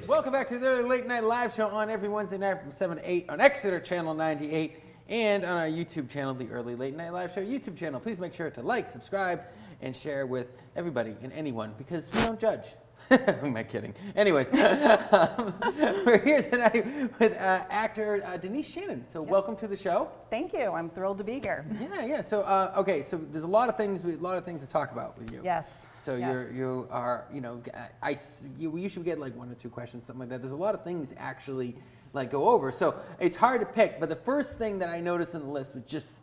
Welcome back to the Late Night Live Show on every Wednesday night from 7 to 8 on Exeter Channel 98 and on our YouTube channel, the Early Late Night Live Show YouTube channel. Please make sure to like, subscribe, and share with everybody and anyone because we don't judge. Who am I kidding? Anyways, we're here tonight with actor Denise Shannon. So welcome to the show. Thank you. I'm thrilled to be here. Yeah. So okay. So there's a lot of things to talk about with you. Yes. So yes. you are we usually get like 1 or 2 questions, something like that. There's a lot of things to actually like go over. So it's hard to pick. But the first thing that I noticed in the list was just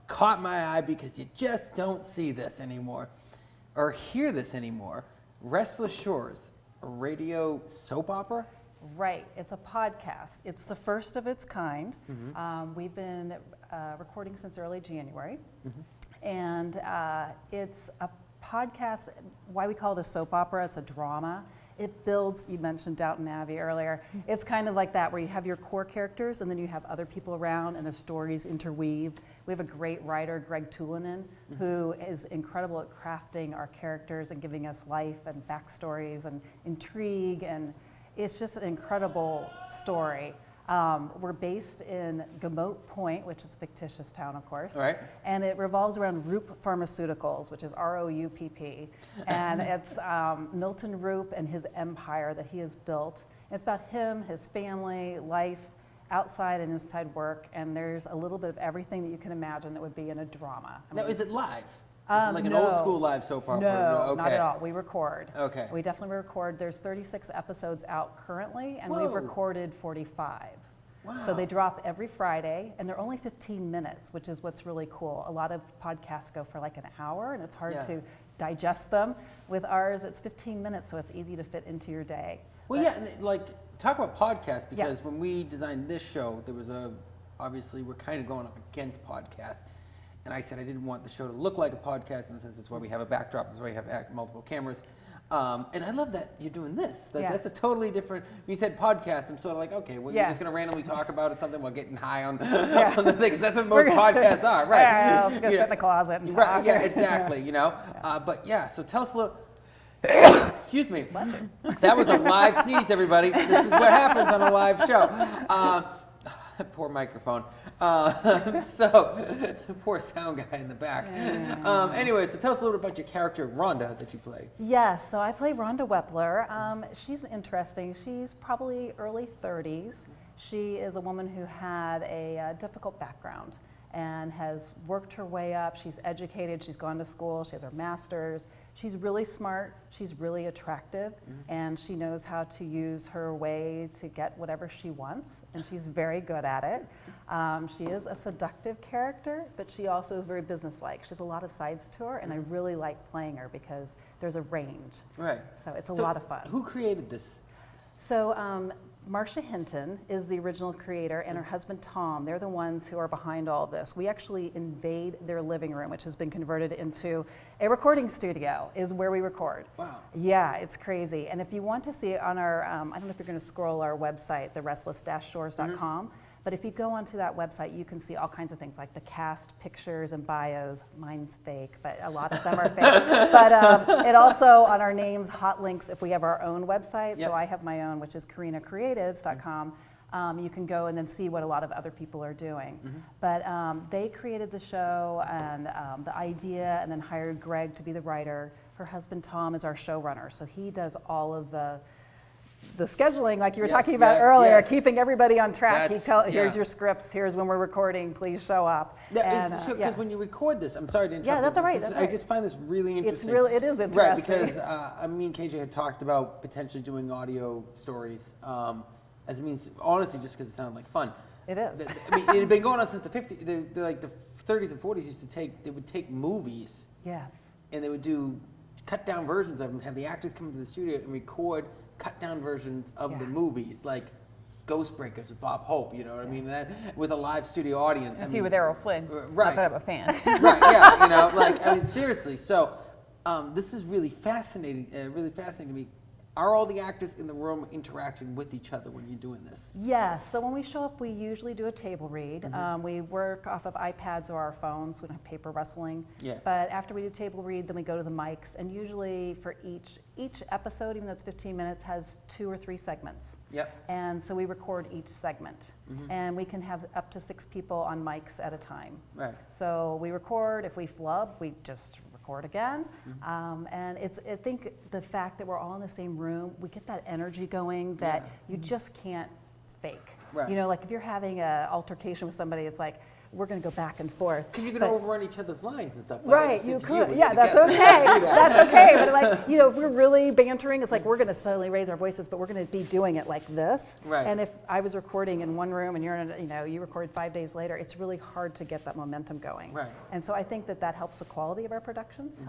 caught my eye because you just don't see this anymore or hear this anymore. Restless Shores, a radio soap opera? Right. It's a podcast. It's the first of its kind. Mm-hmm. We've been recording since early January. Mm-hmm. And it's a podcast. Why we call it a soap opera, it's a drama. It builds, you mentioned Downton Abbey earlier. It's kind of like that where you have your core characters and then you have other people around and the stories interweave. We have a great writer, Greg Tulinen, who is incredible at crafting our characters and giving us life and backstories and intrigue, and it's just an incredible story. We're based in Gamote Point, which is a fictitious town, of course. Right. And it revolves around Roop Pharmaceuticals, which is R-O-U-P-P. And it's Milton Roop and his empire that he has built. It's about him, his family, life, outside and inside work. And there's a little bit of everything that you can imagine that would be in a drama. Now, is it live? Is it like an old school live soap opera? No, Okay. not at all. We record. Okay. We definitely record. There's 36 episodes out currently, and Whoa. we've recorded 45. Wow. So they drop every Friday, and they're only 15 minutes, which is what's really cool. A lot of podcasts go for like an hour, and it's hard to digest them. With ours, it's 15 minutes, so it's easy to fit into your day. Well, yeah, and like talk about podcasts because when we designed this show, there was obviously we're kind of going up against podcasts. And I said I didn't want the show to look like a podcast in the sense it's why we have a backdrop, that's why we have multiple cameras. And I love that you're doing this. That's a totally different, when you said podcast, I'm sort of like, okay, well, you're just going to randomly talk about something while getting high on the things. That's what most podcasts are, right? Yeah, let's go sit in the closet and talk. Right, yeah, exactly, But yeah, so tell us a little, excuse me. That was a live sneeze, everybody. This is what happens on a live show. Poor microphone. So, poor sound guy in the back. Anyway, so tell us a little bit about your character, Rhonda, that you play. Yes, so I play Rhonda Wepler. She's interesting. She's probably early 30s. She is a woman who had a difficult background and has worked her way up. She's educated, she's gone to school, she has her master's. She's really smart, she's really attractive, and she knows how to use her way to get whatever she wants, and she's very good at it. She is a seductive character, but she also is very businesslike. She has a lot of sides to her, and I really like playing her because there's a range. Right. So it's a lot of fun. Who created this? So Marcia Hinton is the original creator, and her husband Tom, they're the ones who are behind all this. We actually invade their living room, which has been converted into a recording studio, is where we record. Wow. Yeah, it's crazy. And if you want to see it on our, I don't know if you're going to scroll our website, therestless-shores.com, but if you go onto that website, you can see all kinds of things like the cast pictures and bios. Mine's fake, but a lot of them are fake. But it also, on our names, hot links if we have our own website. So I have my own, which is karinacreatives.com. You can go and then see what a lot of other people are doing. But they created the show and the idea and then hired Greg to be the writer. Her husband, Tom, is our showrunner. So he does all of the scheduling, like you were talking about earlier, keeping everybody on track. Here's your scripts, here's when we're recording, please show up. Because when you record this, I'm sorry to interrupt. Yeah, that's all right. I just find this really interesting. It is interesting. Right, because me and KJ had talked about potentially doing audio stories, as it means, honestly, just because it sounded like fun. It is. I mean, it had been going on since the 50s, like the 30s and 40s they would take movies. Yes. And they would do cut down versions of them, have the actors come into the studio and record cut down versions of the movies, like Ghost Breakers with Bob Hope, you know what I mean? That with a live studio audience. If you with Errol Flynn, right? Not that I'm a fan. Right? Yeah, you know, like I mean, seriously. So this is really fascinating. Really fascinating to me. Are all the actors in the room interacting with each other when you're doing this? Yeah, so when we show up, we usually do a table read. We work off of iPads or our phones. We don't have paper wrestling. Yes. But after we do table read, then we go to the mics. And usually for each episode, even though it's 15 minutes, has 2 or 3 segments. Yep. And so we record each segment. And we can have up to 6 people on mics at a time. Right. So we record. If we flub, we just record again. And I think the fact that we're all in the same room, we get that energy going that you just can't fake. Right. You know, like if you're having an altercation with somebody, it's like, we're going to go back and forth. Because you can But- overrun each other's lines and stuff. Like I Right, just you did to could. when Yeah, you're that's the guest. okay. Do that. That's okay. But like, you know, if we're really bantering, it's like we're going to suddenly raise our voices, but we're going to be doing it like this. Right. And if I was recording in one room and you're in, you record 5 days later, it's really hard to get that momentum going. Right. And so I think that helps the quality of our productions.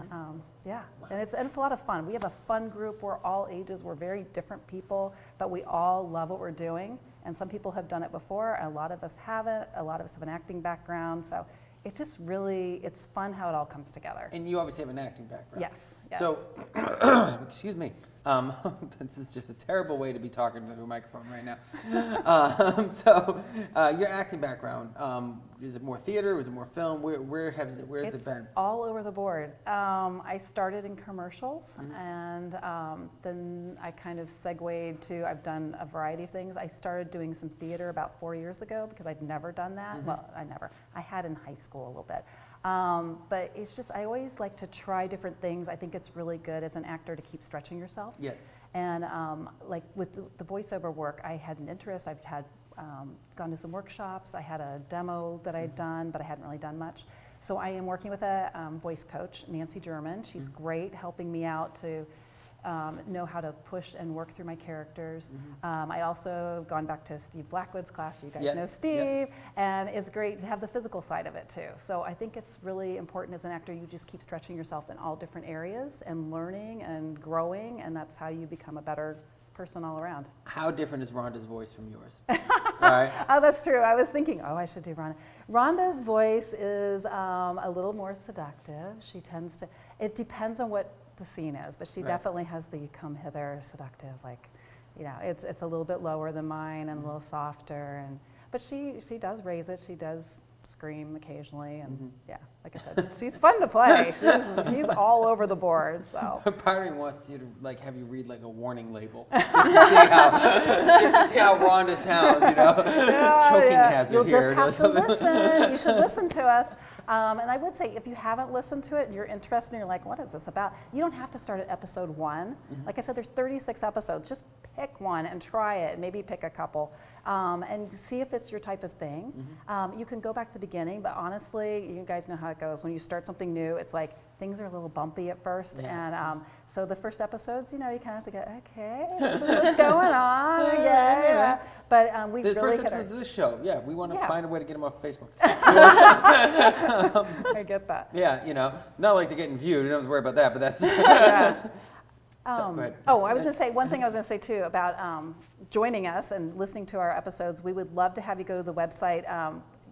Yeah. And it's a lot of fun. We have a fun group. We're all ages. We're very different people, but we all love what we're doing. And some people have done it before. A lot of us haven't. A lot of us have an acting background. So it's just really, it's fun how it all comes together. And you obviously have an acting background. Yes. So, excuse me. This is just a terrible way to be talking to a microphone right now. Your acting background, is it more theater? Is it more film? Where has it been? All over the board. I started in commercials, and then I kind of segued to, I've done a variety of things. I started doing some theater about 4 years ago because I'd never done that. Well, I had in high school a little bit. But it's just, I always like to try different things. I think it's really good as an actor to keep stretching yourself. Yes. And like with the voiceover work, I had an interest. I've had gone to some workshops. I had a demo that I'd done, but I hadn't really done much. So I am working with a voice coach, Nancy German. She's great, helping me out to know how to push and work through my characters. I also have gone back to Steve Blackwood's class. You guys know Steve. And it's great to have the physical side of it too. So I think it's really important as an actor, you just keep stretching yourself in all different areas and learning and growing, and that's how you become a better person all around. How different is Rhonda's voice from yours? All right. Oh, that's true. I was thinking, I should do Rhonda. Rhonda's voice is a little more seductive. She tends to, it depends on what the scene is, but she definitely has the come hither seductive, like, it's a little bit lower than mine and a little softer, but she does raise it. She does scream occasionally, and like I said, she's fun to play. She's all over the board. So Part of me wants you to have you read a warning label just to see how Rhonda sounds, choking hazard You'll here. just have to listen. You should listen to us. And I would say if you haven't listened to it and you're interested and you're like, what is this about? You don't have to start at episode 1. Like I said, there's 36 episodes. Just pick one and try it. Maybe pick a couple and see if it's your type of thing. You can go back to the beginning, but honestly, you guys know how it goes. When you start something new, it's like things are a little bumpy at first. And so the first episodes, you kind of have to go, okay, this is what's going on. But we the really first episodes of this show, we want to find a way to get them off Facebook. I get that. Not like they're getting viewed. You don't have to worry about that, but that's. Go ahead. I was going to say, one thing I was going to say too about joining us and listening to our episodes, we would love to have you go to the website.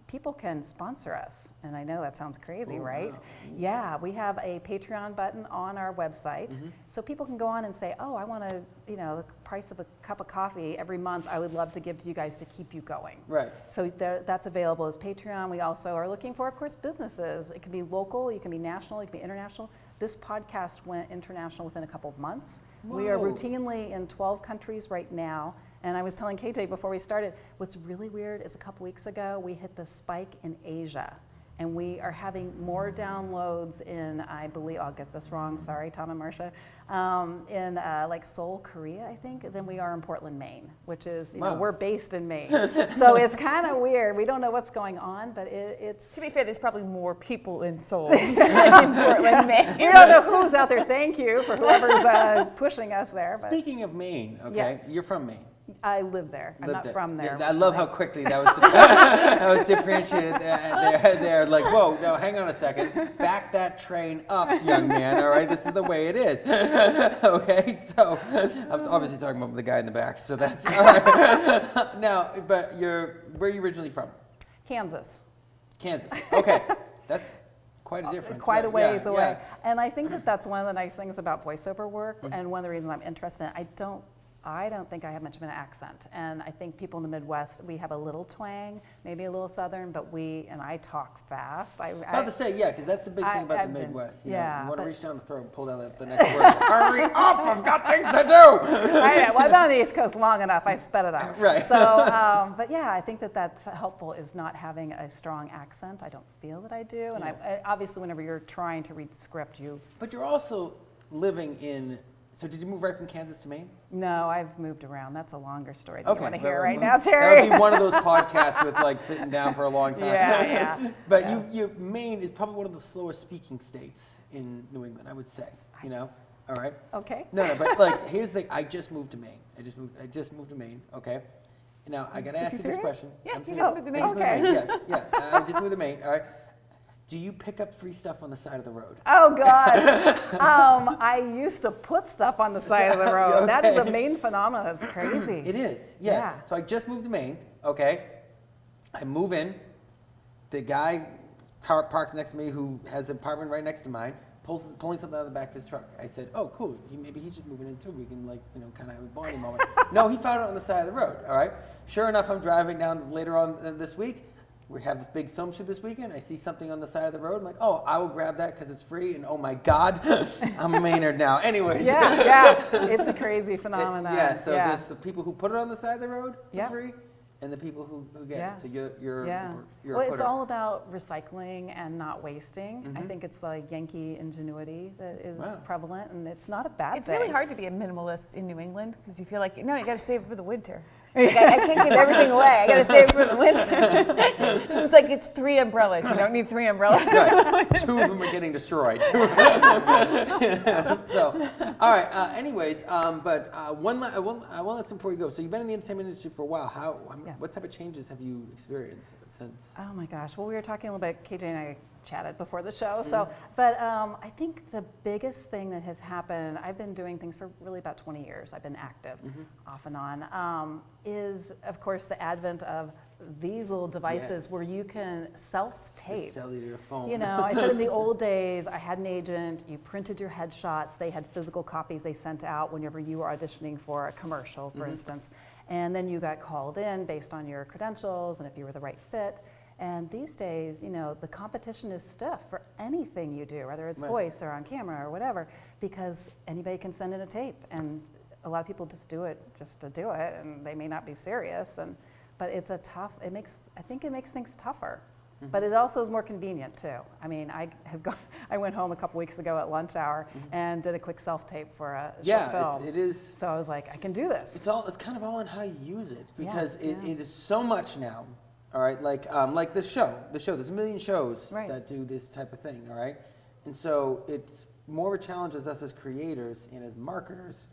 People can sponsor us, and I know that sounds crazy, right? Wow. Yeah, we have a Patreon button on our website, so people can go on and say, I want to, the price of a cup of coffee every month, I would love to give to you guys to keep you going. Right. So that's available as Patreon. We also are looking for, of course, businesses. It can be local, it can be national, it can be international. This podcast went international within a couple of months. Whoa. We are routinely in 12 countries right now. And I was telling KJ before we started, what's really weird is a couple weeks ago, we hit the spike in Asia. And we are having more downloads in, I believe, I'll get this wrong, sorry, Tom and Marcia, in Seoul, Korea, I think, than we are in Portland, Maine, which is, we're based in Maine. So it's kind of weird. We don't know what's going on, but it's... To be fair, there's probably more people in Seoul than in Portland, Maine. You don't know who's out there. Thank you for whoever's pushing us there. Speaking of Maine, you're from Maine. I live there. I'm not from there. I love how quickly that was differentiated there. Like, whoa, no, hang on a second. Back that train up, young man. All right, this is the way it is. Okay, so I was obviously talking about the guy in the back. So that's all right. Now, but where are you originally from? Kansas. Okay, that's quite a difference. Quite a right? ways away. Yeah. And I think that that's one of the nice things about voiceover work, and one of the reasons I'm interested in it. I don't think I have much of an accent, and I think people in the Midwest, we have a little twang, maybe a little Southern, but I talk fast. About to say, yeah, because that's the big thing about the Midwest. You want to but- reach down the throat and pull down the next word. Hurry up! I've got things to do. Well, I've been on the East Coast long enough. I sped it up. Right. So, but yeah, I think that that's helpful. Is not having a strong accent. I don't feel that I do, and I obviously, whenever you're trying to read script, But you're also living in. So did you move right from Kansas to Maine? No, I've moved around. That's a longer story than you want to hear well, right now, Terry. That would be one of those podcasts with like sitting down for a long time. Yeah. But Maine is probably one of the slowest speaking states in New England, I would say. You know, all right. Okay. No, but like here's the thing. I just moved to Maine. I just moved to Maine. Okay. Now I gotta ask you this question. Yeah, I'm you serious. just moved to Maine. I just moved to Okay. Maine. Yes. Yeah. I just moved to Maine. All right. Do you pick up free stuff on the side of the road? Oh gosh, I used to put stuff on the side of the road. That is a Maine phenomenon. That's crazy. It is, yes. Yeah. So I just moved to Maine, okay? I move in. The guy parks next to me who has an apartment right next to mine, pulling something out of the back of his truck. I said, oh, cool. Maybe he's just moving in too. We can kind of have a bonding moment. No, he found it on the side of the road, all right? Sure enough, I'm driving down later on this week. We have a big film shoot this weekend. I see something on the side of the road. I'm like, oh, I will grab that because it's free. And oh my God, I'm a Maynard now. Anyways. Yeah, it's a crazy phenomenon. So there's the people who put it on the side of the road for free, and the people who get it. So you're well, a it's putter. all about recycling and not wasting. I think it's the Yankee ingenuity that is prevalent, and it's not a bad It's thing. really hard to be a minimalist in New England because you feel like, no, you got to save it for the winter. I can't give everything away. I got to save it for the winter. It's like it's 3 umbrellas. You don't need 3 umbrellas. Right. 2 of them are getting destroyed. So, all right. Anyways, but one last thing before we go. So you've been in the entertainment industry for a while. What type of changes have you experienced since? Oh my gosh. Well, we were talking a little bit. KJ and I chatted before the show. So, but I think the biggest thing that has happened. I've been doing things for really about 20 years. I've been active, off and on. Is of course the advent of these little devices where you can self-tape. Cellular phone. You know, I said in the old days, I had an agent, you printed your headshots, they had physical copies they sent out whenever you were auditioning for a commercial, for instance, and then you got called in based on your credentials and if you were the right fit. And these days, you know, the competition is stiff for anything you do, whether it's voice or on camera or whatever, because anybody can send in a tape, and a lot of people just do it just to do it, and they may not be serious. But it's I think it makes things tougher. But it also is more convenient too. I mean, I went home a couple weeks ago at lunch hour and did a quick self-tape for a short film. it is. So I was like, I can do this. It's kind of all in how you use it, because it is so much now. All right, like this show. There's a million shows that do this type of thing. All right, and so it's more of a challenge as creators and as marketers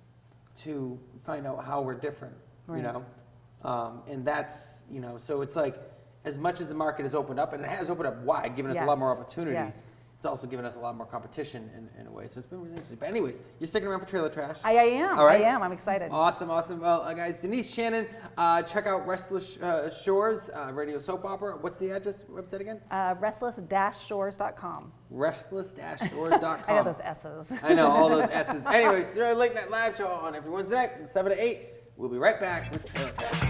to find out how we're different. You know, and that's so it's like, as much as the market has opened up, and it has opened up wide, giving us a lot more opportunities, it's also given us a lot more competition in a way. So it's been really interesting. But anyways, you're sticking around for Trailer Trash. I am. All right. I am. I'm excited. Awesome. Well, guys, Denise Shannon, check out Restless Shores radio soap opera. What's the website again? Restless-shores.com. Restless-shores.com. I know those S's. I know, all those S's. Anyways, Late Night Live Show on every Wednesday night from 7 to 8. We'll be right back with Trailer Trash.